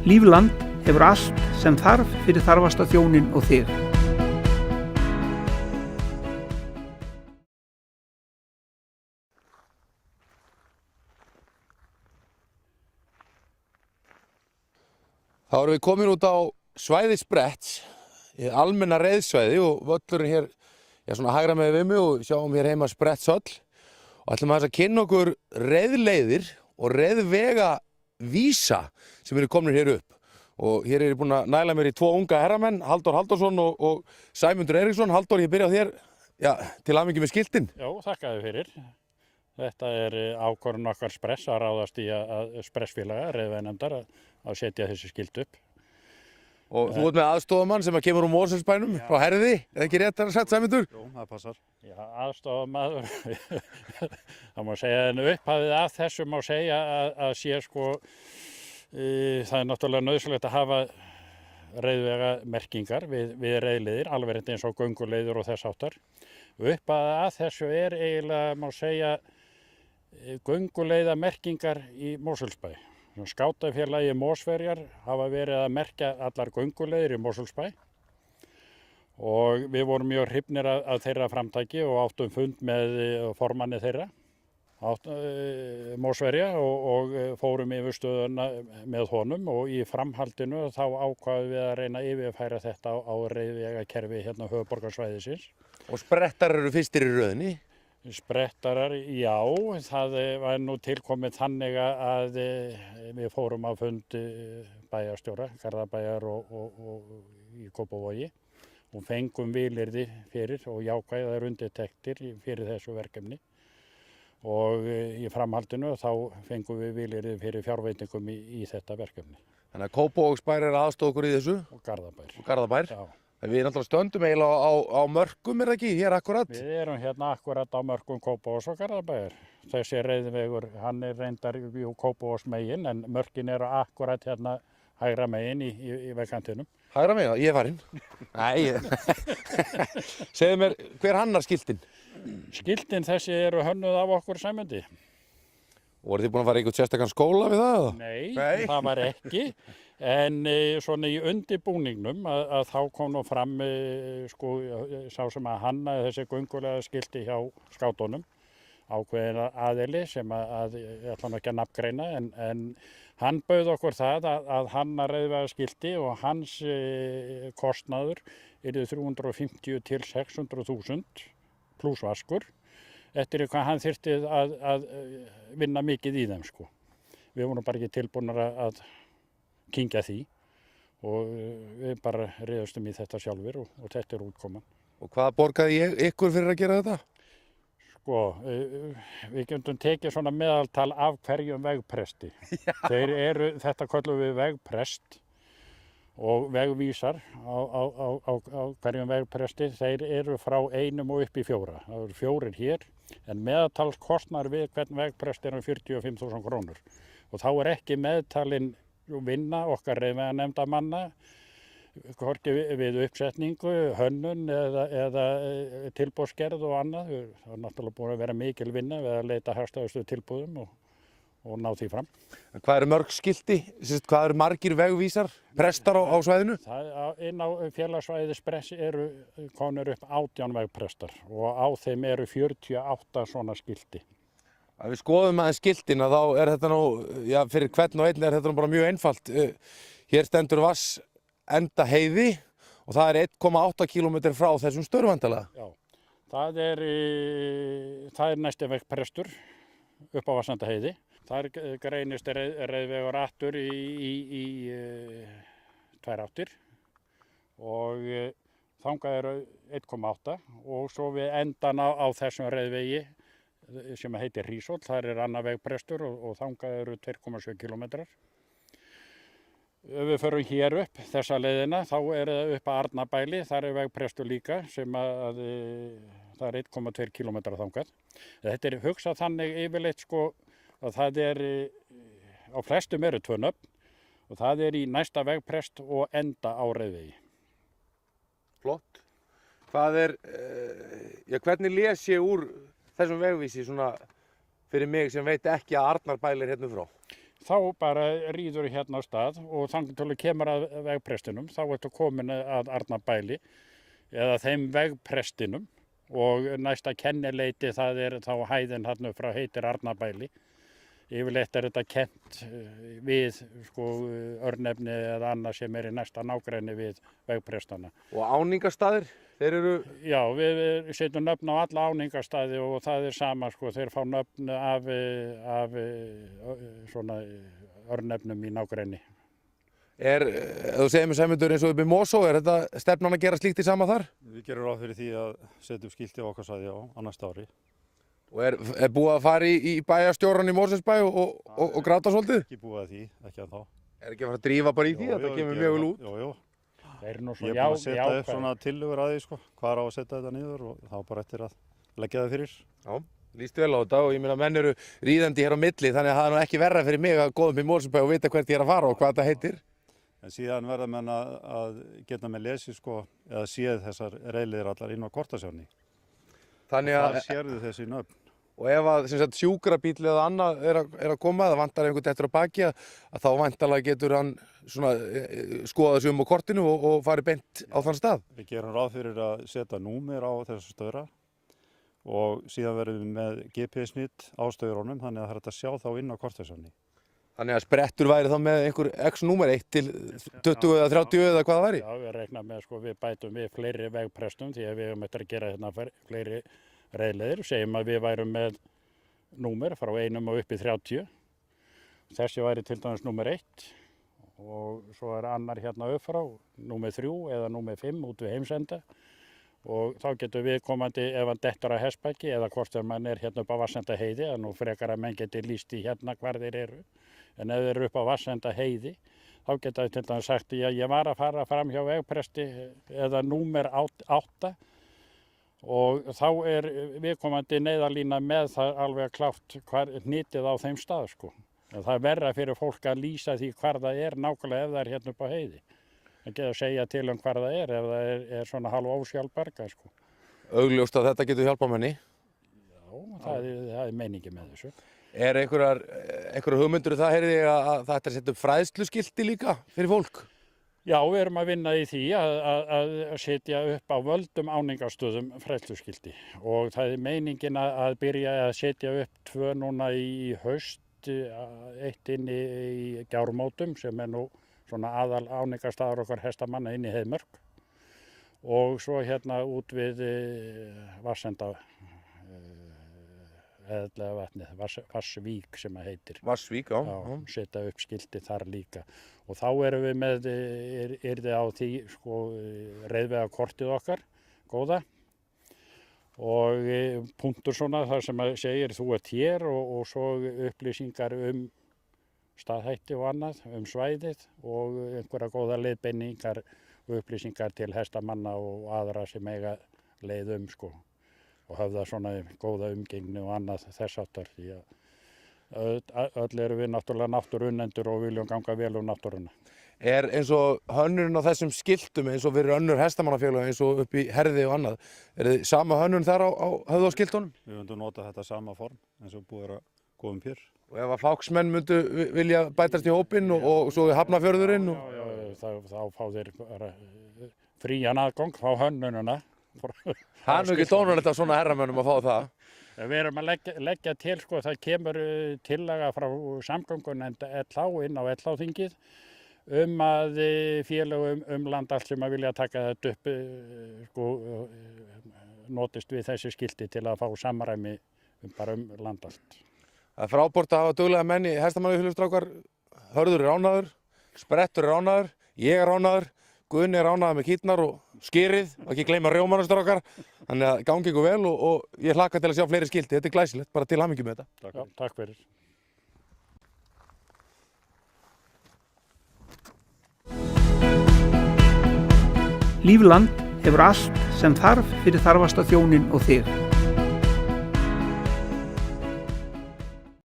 Lífland hefur allt sem þarf fyrir þarfasta þjónin og þig. Þá erum við komin út á svæði Spretts, almenna reiðsvæði og völlurinn hér, svona hægra með við mig og sjáum hér heima Sprettshöll og ætlum að kynna okkur reiðleiðir og reiðvega vísa sem eru komnir hér upp. Og hér er ég búinn að næla mér í tvo unga herramenn, Halldór Halldórsson og Sæmundur Eiríksson. Halldór, ég byrja á þér, til hamingju með skiltin. Já, þakka þér fyrir. Þetta er ákvörðun okkar Spretts að ráðast í að Sprettsfélaga, reiðveganefndar, að setja þessi skilt upp. Og þú ert með aðstofamann sem kemur úr Mosfellsbænum frá Herði, er ekki rétt að sagt, Sæmundur? Jú, það passar. Já, aðstofamaður, það má segja en upphafið af þessu má segja að sé sko, það er náttúrulega nauðsynlegt að hafa reiðvegamerkingar við reiðleiðir, alveg eins og gönguleiðir og þess háttar. Upphafið af þessu er eiginlega, má segja, gönguleiðamerkingar í Mosfellsbæ. Skátafélagi Mosfellsbæjar hafa verið að merkja allar gönguleiðir í Mosfellsbæ og við vorum mjög hrifnir af þeirra framtaki og áttum fund með formanni þeirra, Mosfellsbæja og fórum yfir stöðuna með honum og í framhaldinu þá ákváðum við að reyna að yfirfæra þetta á reiðvegakerfi hérna höfuðborgarsvæðisins. Og Sprettar eru fyrstir í röðinni? Sprettarar, já, það var nú tilkomið þannig að við fórum á fund bæjarstjóra, Garðabæjar og í Kópavogi og fengum vilyrði fyrir og jákvæðar undirtektir fyrir þessu verkefni og í framhaldinu þá fengum við vilyrði fyrir fjárveitingum í þetta verkefni. Þannig að Kópavogsbær er aðstoð okkur í þessu? Og Garðabær. Og Garðabær? Já. Við náttúrulega stöndum eiginlega á mörkum, er það ekki, hér akkurat? Við erum hérna akkurat á mörkum Kópavogs og Garðabæjar. Þessi reiðvegur, hann er reyndar í Kópavogs megin, en mörkin eru akkurat hérna hægra megin í vegkantinum. Hægra megin, ég er farinn. Segðu mér, hver hannar skiltin? Skiltin þessi eru hönnuð af okkur Sæmundi. Voruð þið búin að fara í einhvern sérstakann skóla við það? Nei, það var ekki. En svona í undirbúningnum að þá kom nú fram sko, sá sem að hannaði þessi göngulega skilti hjá skátunum, ákveðin aðili sem ég ætla nú ekki að nafngreina, en hann bauð okkur það að hanna reiðvega skilti og hans kostnaður yrði 350 til 600.000 pluss vaskur. Eftir hvað hann þyrfti að vinna mikið í þeim sko. Við vorum bara ekki tilbúinir að kyngja því og við bara reiðustum í þetta sjálfur og þetta er útkoman. Og hvað borgaði ykkur fyrir að gera þetta? Sko, við getum tekið svona meðaltal af hverjum vegpresti. Þetta köllum við vegprest og vegvísar á hverjum vegpresti, þeir eru frá 1 og upp í 4. Það eru 4 hér, en meðaltalskostnaður við hvern vegprest er 45.000 krónur. Og þá er ekki meðtalin vinna okkar reiðveganefndarmanna, hvorki við uppsetningu, hönnun eða tilboðsgerð og annað. Það er náttúrulega búin að vera mikil vinna við að leita hagstæðustu tilboðum og ná því fram. Hvað eru mörg skilti? Hvað eru margir vegvísar, prestar á svæðinu? Inn á félagssvæði Spretts eru komnir upp 18 vegprestar og á þeim eru 48 svona skilti. Ef við skoðum aðeins skiltin þá er þetta nú, fyrir hvern og einn er þetta nú bara mjög einfalt. Hér stendur Vatnsenda heiði og það er 1,8 km frá þessum störvandalega. Já, það er næsti vegprestur upp á Vatnsenda heiði. Það greinist reiðvegur aftur í 2 áttir og þangað eru 1,8 og svo við endan á þessum reiðvegi sem heitir Hríshóll, þar er annar vegprestur og þangað eru 2,7 km. Ef við förum hér upp þessa leiðina, þá er það upp að Arnarbæli, þar er vegprestur líka sem það er 1,2 km þangað. Þetta er hugsað þannig yfirleitt sko að það er, á flestum eru 2 nöfn og það er í næsta vegprest og enda á reiðvegi. Flott. Hvað er, hvernig les ég úr þessum vegvísi svona fyrir mig sem veit ekki að Arnarbæli er hérna frá? þá bara rýður hérna á stað og þannig til að kemur að vegprestinum, þá ertu komin að Arnarbæli eða þeim vegprestinum og næsta kennileiti það er þá hæðin hérna frá heitir Arnarbæli. Yfirleitt er þetta kennt við örnefni eða annað sem er í næsta nágrenni við vegprestana. Og áningarstaðir, þeir eru... Já, við setjum nöfn á alla áningarstaði og það er sama, þeir fá nöfn af svona örnefnum í nágrenni. Ef þú segir mér Sæmundur eins og upp í Mosó, er þetta stefnan að gera slíkt í sama þar? Við gerum ráð fyrir því að setja upp skilti á okkar svæði á annars ári. Og er búið að fara í bæjarstjóran í Mosfellsbæ og gráta svolítið? Ekki búið að því, ekki að þá. Er ekki að fara að drífa bara í því? Þetta kemur mjög vel út. Jú. Þeir eru nú Ég er búin að setja upp svona tillögur að því, hvað á að setja þetta niður og þá bara eftir að leggja það fyrir. Já, líst vel á þetta og ég meina menn eru ríðandi hér á milli þannig að það er nú ekki verra fyrir mig að góða upp í Mosfellsbæ og vita hvert ég er að fara og hvað þetta heitir. En síðan verða menn að geta með lesi eða séð þessar reiðleiðir allar inn á kortasjánni. Þannig að... Það sérðu þessi nöfn. Og ef að sjúkrabíll eða annað er að koma, það vantar einhvern eftir að baki að þá vantarlega getur hann skoða sig á kortinu og fari beint á þann stað. Við gerum ráð fyrir að setja númer á þessa stöðra og síðan verðum við með GPS-nýtt á stöðrunum þannig að það er hægt að sjá þá inn á kortasjánni. Þannig að sprettur væri þá með einhver X-númer 1 til 20 eða 30 eða hvað það væri? Já, við reiknum með við bætum við fleiri vegprestum því að við höfum eftir að gera hérna fleiri reiðleiðir. Segjum að við værum með númer frá 1 og upp í 30. Þessi væri til dæmis númer 1 og svo er annar hérna upp frá, númer 3 eða númer 5 út við Heimsenda. Og þá getur við komandi ef hann dettur að Hestbæki eða hvort þegar mann er hérna upp á Vatnsenda heiði, að nú frekar að menn getur lýst í hérna hvar þeir eru. En ef þeir eru upp á Vatnsenda heiði, þá geta við til dæmis sagt að ég var að fara fram hjá vegpresti eða númer 8 og þá er viðkomandi neyðarlína með það alveg klárt hvar hnitið á þeim stað. Það er verra fyrir fólk að lýsa því hvar það er nákvæmlega ef það er hérna upp á heiði. Það getur að segja til hvar það er ef það er svona hálf ósjálfbjarga. Augljóst að þetta getur hjálpað manni? Já, það er meiningi með þessu. Er einhverjar hugmyndur það heyrði að þetta er að setja upp fræðsluskilti líka fyrir fólk? Já, við erum að vinna í því að setja upp á völdum áningarstöðum fræðsluskilti og það er meiningin að byrja að setja upp 2 núna í haust, 1 inn í Gjármótum sem er nú svona aðal áningarstaður okkar hestamanna inn í Heiðmörk og svo hérna út við Vatnsenda eðlega vatnið, Vatnsvík sem það heitir. Vatnsvík, já. Já, setja upp skilti þar líka. Og þá erum við með, yrði á því reiðvegakortið okkar, góða. Og punktur svona þar sem að segir þú ert hér og svo upplýsingar staðhætti og annað, svæðið og einhverja góða leiðbeiningar og upplýsingar til hestamanna og aðra sem eiga leið og höfða svona góða umgengni og annað þess áttar því að öll eru við náttúrulega náttúruunnendur og viljum ganga vel náttúruna. Er eins og hönnurinn á þessum skiltum eins og fyrir önnur hestamannafélög eins og upp í Herði og annað, er þið sama hönnun þar á höfðu á skiltunum? Við myndum nota þetta sama form eins og búið að góðum fyrr. Og ef að fáksmenn myndu vilja bætast í hópinn og svo Hafnarfjörðurinn? Þá fá þeir bara frían aðgang, fá hönnununa. Það er nú ekki dónulegt af svona herramönnum að fá það. Við erum að leggja til, það kemur tillaga frá samgöngunefnd LH inn á LH-þingið að félög land allt sem að vilja taka þetta upp notist við þessi skilti til að fá samræmi bara land allt. Það er frábært að hafa duglega menn í hestamannafélögstrákar. Hörður er ánægður, Sprettur er ánægður, ég er ánægður, Guðni er ánægður með kýrnar og skýrið og ekki gleyma rjómanastrákar. Þannig að gangi ykkur vel og ég hlakka til að sjá fleiri skilti. Þetta er glæsilegt, bara til hamingju með þetta. Já, takk fyrir. Lífland hefur allt sem þarf fyrir þarfasta þjóninn og þig.